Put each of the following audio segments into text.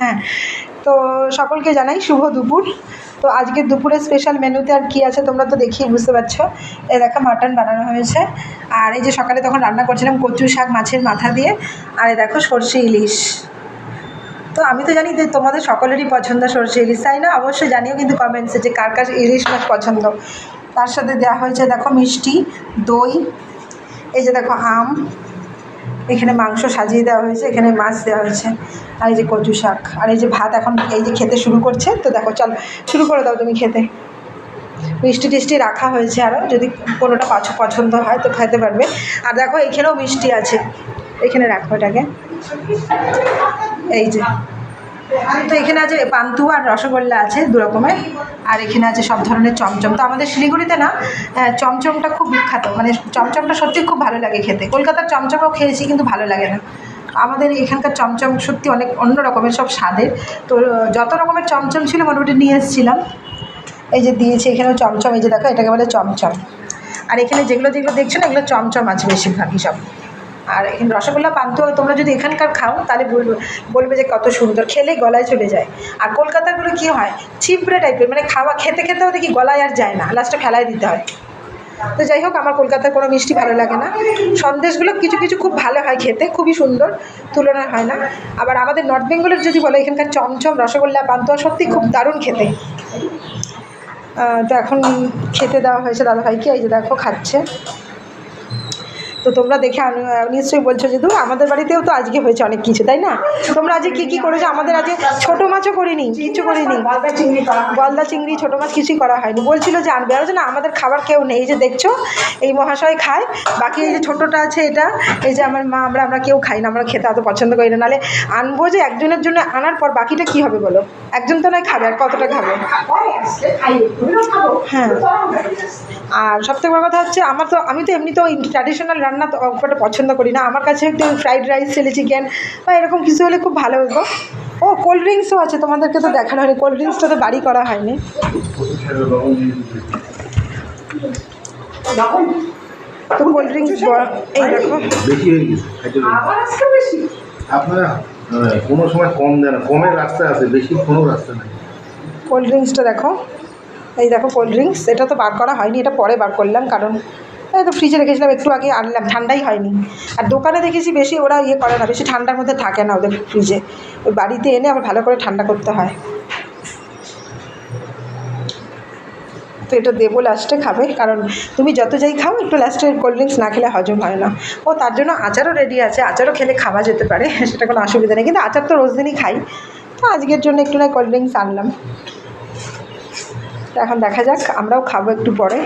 হ্যাঁ, তো সকলকে জানাই শুভ দুপুর। তো আজকে দুপুরে স্পেশাল মেনুতে আর কি আছে তোমরা তো দেখেই বুঝতে পারছো। এই দেখো মাটন বানানো হয়েছে, আর এই যে সকালে তখন রান্না করছিলাম কচু শাক মাছের মাথা দিয়ে, আর এই দেখো সরষে ইলিশ। তো আমি তো জানি যে তোমাদের সকলেরই পছন্দ সরষে ইলিশ, তাই না? অবশ্যই জানিও কিন্তু কমেন্টসে যে কার কার ইলিশ মাছ পছন্দ। তার সাথে দেওয়া হয়েছে দেখো মিষ্টি, দই, এই যে দেখো আম, এখানে মাংস সাজিয়ে দেওয়া হয়েছে, এখানে মাছ দেওয়া হয়েছে, আর এই যে কচু শাক, আর এই যে ভাত এখন এই যে খেতে শুরু করছে। তো দেখো চল শুরু করে দাও তুমি খেতে। মিষ্টি টিষ্টি রাখা হয়েছে, আরও যদি কোনোটা পছন্দ হয় তো খেতে পারবে। আর দেখো এখানেও মিষ্টি আছে, এখানে রাখো এটাকে। এই যে তো এখানে আছে পান্তুয়া আর রসগোল্লা আছে দু রকমের, আর এখানে আছে সব ধরনের চমচম। তো আমাদের শিলিগুড়িতে না চমচমটা খুব বিখ্যাত, মানে চমচমটা সত্যি খুব ভালো লাগে খেতে। কলকাতার চমচমও খেয়েছি কিন্তু ভালো লাগে না, আমাদের এখানকার চমচম সত্যি অনেক অন্য রকমের সব স্বাদের। তো যত রকমের চমচম ছিল মোটামুটি নিয়ে এসেছিলাম। এই যে দিয়েছি এখানেও চমচম, এই যে দেখো এটাকে বলে চমচম। আর এখানে যেগুলো যেগুলো দেখছো না এগুলো চমচম আছে বেশিরভাগই সব। আর এখানে রসগোল্লা পান্তুয়া তোমরা যদি এখানকার খাও তাহলে বলবে যে কত সুন্দর, খেলে গলায় চলে যায়। আর কলকাতাগুলো কী হয় ছিপড়ে টাইপের, মানে খেতে খেতেও দেখি গলায় আর যায় না, লাস্টে ফেলায় দিতে হয়। তো যাই হোক, আমার কলকাতার কোনো মিষ্টি ভালো লাগে না। সন্দেশগুলো কিছু কিছু খুব ভালো হয় খেতে, খুবই সুন্দর, তুলনা হয় না। আবার আমাদের নর্থ বেঙ্গলের যদি বলো এখানকার চমচম রসগোল্লা পান্তুয়া সত্যি খুব দারুণ খেতে। তো এখন খেতে দেওয়া হয়েছে দাদাভাইকে, এই যে দেখো খাচ্ছে। তো তোমরা দেখে নিশ্চয়ই বলছো যে আমাদের বাড়িতেও তো আজকে হয়েছে অনেক কিছু, তাই না? তোমরা আজকে কী কী করেছো? আমাদের আজকে ছোটো মাছও করিনি, কিচ্ছু করিনি, গলদা চিংড়ি ছোটো মাছ কিছুই করা হয়নি। বলছিল যে আনবে, আর যে না আমাদের খাবার কেউ নেই। এই যে দেখছো এই মহাশয় খায়, বাকি এই যে ছোটোটা আছে এটা, এই যে আমার মা, আমরা কেউ খাই না, আমরা খেতে অত পছন্দ করি না। নাহলে আনবো যে একজনের জন্য আনার পর বাকিটা কী হবে বলো? একজন তো নয় খাবে, আর কতটা খাবে? হ্যাঁ, আর সবথেকে বড় কথা হচ্ছে আমি তো এমনিতেও ট্র্যাডিশনাল রান্না তো খুব একটা পছন্দ করি না। আমার কাছে একটু ফ্রাইড রাইস, চিলি চিকেন বা এরকম কিছু হলে খুব ভালো হতো। ও কোল্ড ড্রিঙ্কসও আছে, তোমাদেরকে তো দেখানো হয়নি, কোল্ড ড্রিঙ্কসটা তো বাড়ি করা হয়নি। তো কোল্ড ড্রিঙ্কস এই দেখো আপনারা কোনো সময় কম দেন, কমের রাস্তা আছে, বেশি কোনো রাস্তা নেই। কোল্ড ড্রিঙ্কসটা দেখো, এই দেখো কোল্ড ড্রিঙ্কস। এটা তো বার করা হয়নি, এটা পরে বার করলাম, কারণ তো ফ্রিজে রেখেছিলাম, একটু আগে আনলাম, ঠান্ডাই হয়নি। আর দোকানে দেখেছি বেশি ওরা ইয়ে করে না, বেশি ঠান্ডার মধ্যে থাকে না ওদের ফ্রিজে, ওই বাড়িতে এনে আবার ভালো করে ঠান্ডা করতে হয়। তো এটা দেবো লাস্টে খাবে, কারণ তুমি যত যাই খাও একটু লাস্টে কোল্ড ড্রিঙ্কস না খেলে হজম হয় না। ও তার জন্য আচারও রেডি আছে, আচারও খেলে খাওয়া যেতে পারে, সেটা কোনো অসুবিধা নেই। কিন্তু আচার তো রোজ দিনই খাই, তো আজকের জন্য একটু না কোল্ড ড্রিঙ্কস আনলাম। তো এখন দেখা যাক, আমরাও খাবো একটু পরে।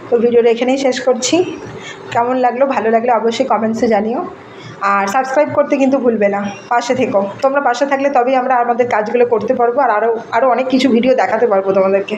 তো ভিডিওটা এখানেই শেষ করছি। কেমন লাগলো, ভালো লাগলে অবশ্যই কমেন্টসে জানিও, আর সাবস্ক্রাইব করতে কিন্তু ভুলবে না। পাশে থেকো, তোমরা পাশে থাকলে তবেই আমরা আমাদের কাজগুলো করতে পারবো, আর আরও অনেক কিছু ভিডিও দেখাতে পারবো তোমাদেরকে।